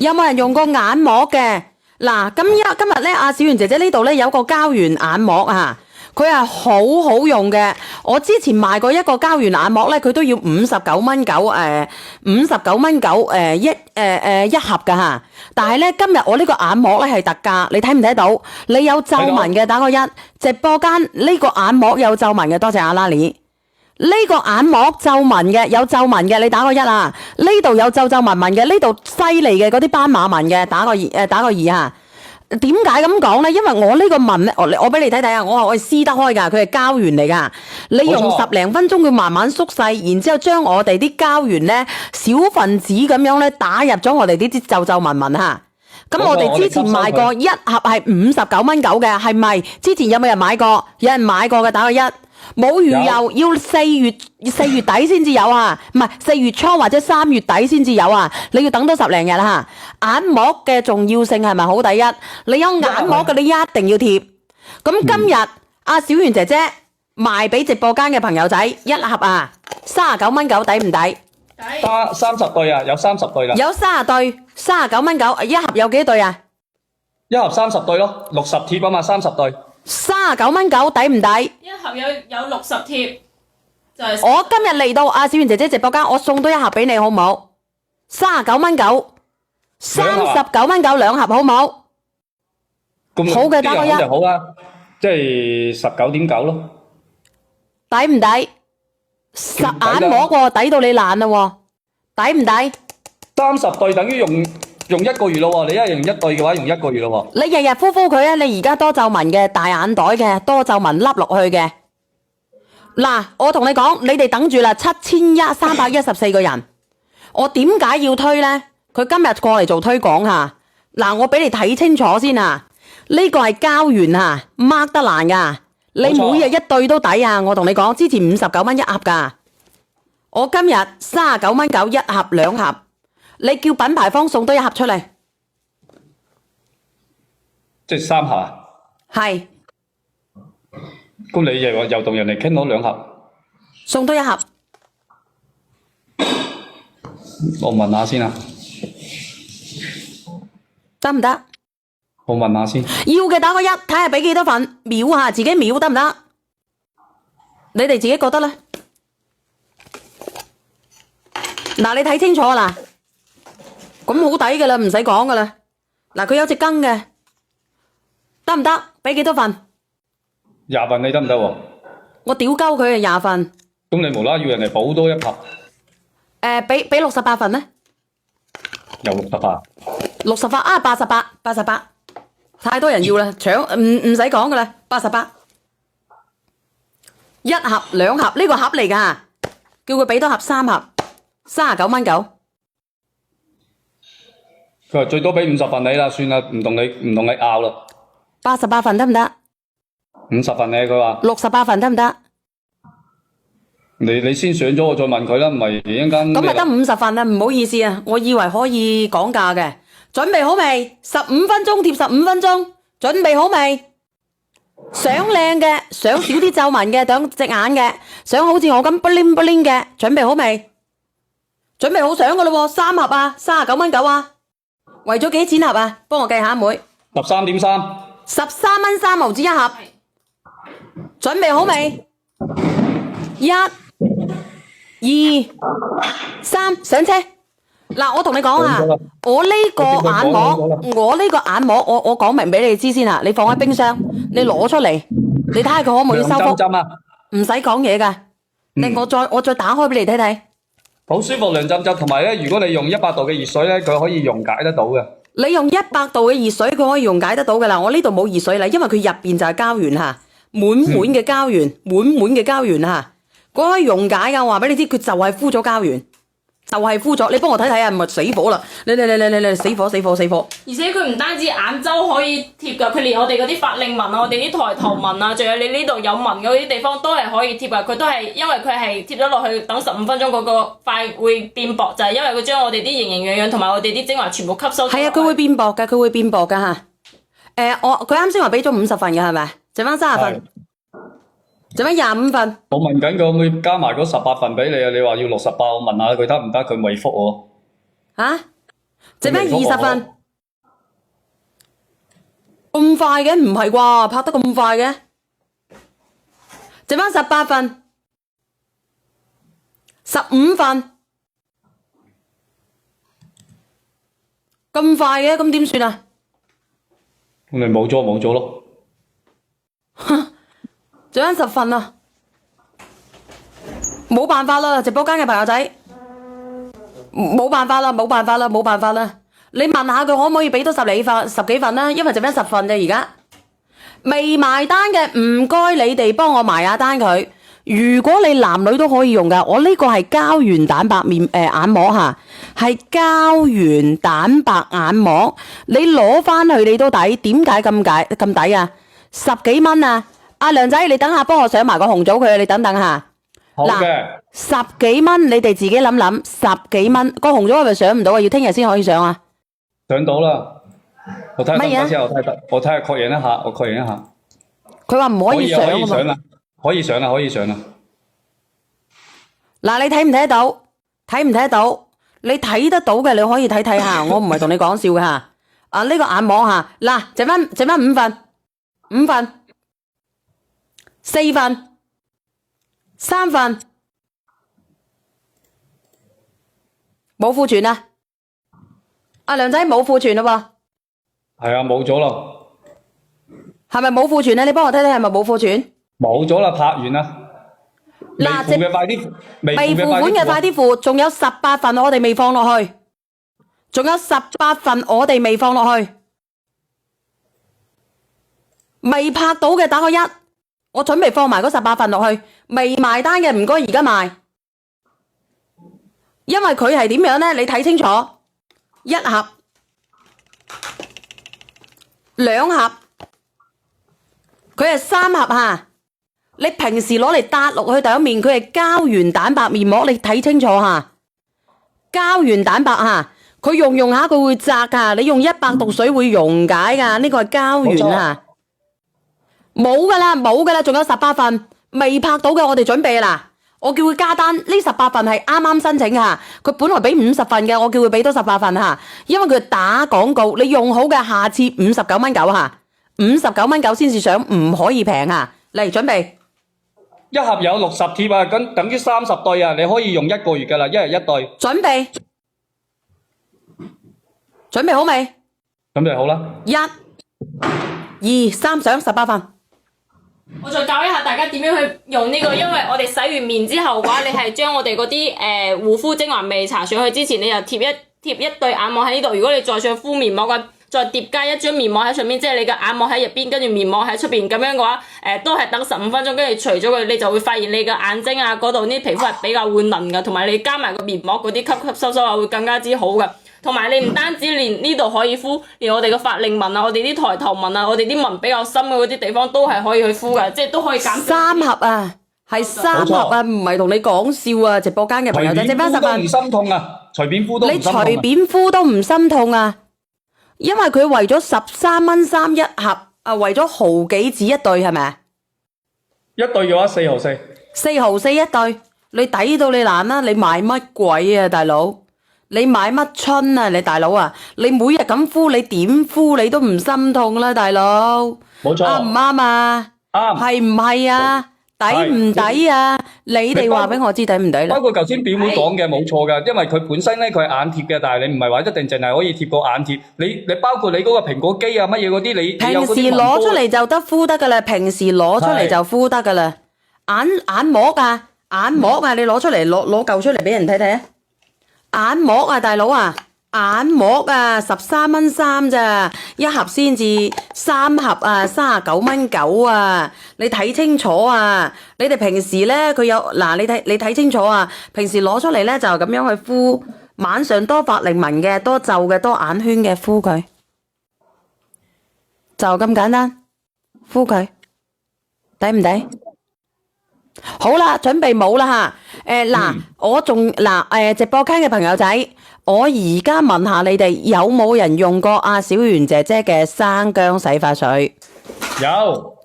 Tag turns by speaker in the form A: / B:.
A: 有冇人用過眼膜嘅？嗱，今日咧，阿小圓姐姐呢度咧有個膠原眼膜啊，佢係好好用嘅。我之前賣過一個膠原眼膜咧，佢都要59.9一盒噶吓。但係咧今日我呢個眼膜咧係特價，你睇唔睇到？你有皺紋嘅打個一，直播間呢個眼膜有皺紋嘅，多謝阿拉里。呢個眼膜皺紋嘅有皺紋嘅，你打個一啊！呢度有皺紋嘅，呢度犀利嘅嗰啲斑馬紋嘅，打個二啊！點解咁講呢？因為我呢個紋咧，我俾你睇睇啊！我話我係撕得開㗎，佢係膠原嚟㗎。你用10零分鐘，佢慢慢縮細，然之後將我哋啲膠原咧小分子咁樣咧打入咗我哋啲皺紋嚇。咁我哋之前賣過一盒係59.9嘅，係咪？之前有冇人買過？有人買過嘅打個一。冇魚油要4月底先至有啊，唔係4月初或者3月底先至有啊，你要等多10零日啦嚇。眼膜嘅重要性係咪好第一？你有眼膜嘅你一定要貼。咁今日阿小圓姐姐賣俾直播間嘅朋友仔一盒啊，39.9抵唔抵？
B: 抵。30對啊，有30對啦。
A: 有30對，39.9一盒有幾對啊？
B: 一盒30對咯，60貼啊嘛，30對。
A: 39.9抵唔抵？
C: 一盒有60貼，就係
A: 我今日嚟到阿小圓姐姐直播間，我送多一盒俾你好唔好？39.9 39.9兩盒好唔好？
B: 咁
A: 好嘅打個一，
B: 好啦，即係19.9咯。
A: 抵唔抵？眼膜喎，抵到你爛啦喎，抵唔抵
B: ？30對等於用1個月咯喎，你一日用1對嘅話，用1個月咯
A: 喎。你日日敷佢啊！你而家多皺紋嘅，大眼袋嘅，多皺紋笠落去嘅。嗱，我同你講，你哋等住啦，7314個人。我點解要推呢？佢今日過嚟做推廣嚇。嗱，我俾你睇清楚先啊！呢個係膠原啊，mark 得爛噶。你每日一對都抵啊！我同你講，之前59蚊一盒噶，我今日39.9一盒兩盒。你叫品牌方送多一盒出嚟，
B: 即係3盒啊？
A: 係。
B: 咁你又同人哋傾到2盒，
A: 送多一盒。
B: 我問下先啊，
A: 得唔得？
B: 我問下先。
A: 要嘅打個一，睇下俾幾多份，秒下自己秒得唔得？你哋自己覺得咧？嗱，你睇清楚啦。咁好抵噶啦，唔使講噶啦。嗱，佢有隻羹嘅，得唔得？俾幾多份
B: ？20份你得唔得喎？
A: 我屌鳩佢啊，20份。
B: 咁你無啦要人哋補多1盒？
A: 俾68份咧。
B: 有68。
A: 68啊，88，太多人要啦，搶唔使講噶啦，88。一盒兩盒呢個盒嚟噶，叫佢俾多盒3盒，39.9。
B: 佢話最多俾50份你啦，算啦，唔同你拗啦。
A: 88份得唔得
B: ？50份你佢話。
A: 68份得唔得？
B: 你先上咗，我再問佢啦，唔係一陣間。
A: 咁咪得50份啦，唔好意思啊，我以為可以講價嘅。準備好未？15分鐘貼15分鐘，準備好未？想靚嘅，想少啲皺紋嘅，想隻眼嘅，想好似我咁 bling bling 嘅，準備好未？準備好上噶啦喎，3盒啊，39.9啊。為咗幾錢盒啊？幫我計下，阿妹。
B: 13.3。
A: 13蚊3毫紙一盒。準備好未？1、2、3，上車。嗱，我同你講啊，我呢個眼膜，我講明俾你知先啊。你放喺冰箱，你攞出嚟，你睇下佢可唔可以收腹？唔使講嘢噶。我再打開俾你睇睇。
B: 好舒服，涼浸浸，同埋咧，如果你用100度嘅熱水咧，佢可以溶解得到嘅。
A: 你用100度嘅熱水，佢可以溶解得到噶啦。我呢度冇熱水啦，因為佢入邊就係膠原吓，滿嘅膠原吓，佢可以溶解噶。我話俾你知，佢就係敷咗膠原。就係敷咗，你幫我睇睇啊，唔係死火啦！你死火！
C: 而且佢唔單止眼周可以貼㗎，佢連我哋嗰啲法令紋啊、我哋啲抬頭紋啊，仲有你呢度有紋嗰啲地方都係可以貼㗎。佢都係因為佢係貼咗落去，等15分鐘嗰個塊會變薄，就係因為佢將我哋啲營營養養同埋我哋啲精華全部吸收。
A: 係啊，佢會變薄㗎嚇。佢啱先話俾咗50份㗎係咪？剩翻30份。做咩25份？
B: 我問緊佢可唔可以加埋嗰18份俾你啊？你話要68，我問下佢得唔得？佢未覆我。
A: 嚇？剩翻20份。咁快嘅？唔係啩？拍得咁快嘅？剩翻18份、15份，咁快嘅？咁點算啊？
B: 咁咪冇咗咯。
A: 剩翻10份啊！冇辦法啦，直播間嘅朋友仔，冇辦法啦！你問下佢可唔可以俾多十幾份啦？因為剩翻10份啫，而家未埋單嘅，唔該你哋幫我埋下單佢。如果你男女都可以用噶，我呢個係膠原蛋白眼膜吓，係膠原蛋白眼膜，你攞翻去你都抵。點解咁抵啊？10幾蚊啊！阿梁仔，你等下幫我上埋個紅棗佢，你等下。
B: 好嘅。
A: 10幾蚊，你哋自己諗諗，10幾蚊個紅棗係咪上唔到啊？要聽日先可以上啊？
B: 上到啦，我睇下得唔得先，我睇下確認一下，
A: 佢話唔可以上啊嘛。
B: 可以上啦。
A: 嗱，你睇唔睇得到？睇唔睇得到？你睇得到嘅，你可以睇下。我唔係同你講笑嘅吓。啊，呢個眼膜吓，嗱，剩翻5份、5份、4份、3份，冇庫存啊！阿梁仔冇庫存啦喎。
B: 係啊，冇咗咯。
A: 係咪冇庫存啊？你幫我睇睇係咪冇庫存？
B: 冇咗啦，拍完啦。
A: 嗱，
B: 未付嘅快啲，
A: 未付款嘅快啲付，仲有18份我哋未放落去，未拍到嘅打個1，我準備放埋嗰18份落去，未埋單嘅唔該而家賣，因為佢係點樣呢？你睇清楚，1盒、2盒，佢係3盒吓。你平時攞嚟搭落去頂面，佢係膠原蛋白面膜，你睇清楚吓。膠原蛋白吓，佢用下佢會窄噶，你用100度水會溶解噶，呢個係膠原啊。冇噶啦，仲有18份未拍到嘅，我哋準備啦。我叫佢加單，呢18份係啱啱申請噶，佢本來俾50份嘅，我叫佢俾多18份吓，因為佢打廣告，你用好嘅下次59蚊9吓，59蚊9先至上，唔可以平吓。嚟準備。
B: 一盒有60貼啊，咁等於30對啊，你可以用1個月噶啦，一日1對。準備好未？
A: 準備好啦。1、2、3，上18份。
C: 我再教一下大家點樣去用呢個，因為我哋洗完面之後嘅話，你係將我哋嗰啲護膚精華未搽上去之前，你就貼一對眼膜喺呢度。如果你再上敷面膜嘅，再疊加一張面膜喺上面，即係你嘅眼膜喺入邊，跟住面膜喺出邊咁樣嘅話，都係等15分鐘，跟住除咗佢，你就會發現你嘅眼睛啊嗰度啲皮膚係比較會嫩噶，同埋你加埋個面膜嗰啲吸收啊會更加之好噶。同埋你唔單止連呢度可以敷，連我哋嘅法令紋啊、我哋啲抬頭紋啊、我哋啲紋比較深嘅嗰啲地方都係可以去敷噶，即係都可以減。3盒啊，係3盒啊，唔係同你講笑啊！直播間嘅朋友仔，剩翻10份。
B: 唔心痛啊，隨便敷都唔心痛啊。
A: 你隨便敷都唔心痛啊！因為佢為咗13蚊3一盒啊，為咗毫幾紙一對係咪啊？
B: 一對嘅話4毫4。
A: 4毫4一對，你抵到你爛啦！你買乜鬼啊，大佬？你買乜春啊，你大佬啊？你每日咁敷，你點敷你都唔心痛啦，大佬。
B: 冇錯。
A: 啱唔啱啊？
B: 啱。係
A: 唔係啊？抵唔抵啊？你哋話俾我知抵唔抵啦？
B: 包括頭先表妹講嘅冇錯㗎，因為佢本身咧佢係眼貼嘅，但係你唔係話一定淨係可以貼個眼貼，你包括你嗰個蘋果肌啊乜嘢嗰啲，你
A: 平時攞出嚟就得敷得㗎啦，平時攞出嚟就敷得㗎啦。眼膜啊，你攞出嚟攞嚿出嚟俾人睇睇啊！眼膜啊，大佬啊，眼膜啊，13蚊3咋，一盒先至3盒啊，39蚊9啊，你睇清楚啊！你哋平時咧佢有嗱，你睇清楚啊！平時攞出嚟咧就咁樣去敷，晚上多法令紋嘅、多皺嘅、多眼圈嘅敷佢，就咁簡單，敷佢，抵唔抵？好啦，準備冇啦吓，嗱，我仲嗱直播間嘅朋友仔，我而家問下你哋有冇人用過阿小圓姐姐嘅生薑洗髮水？
B: 有。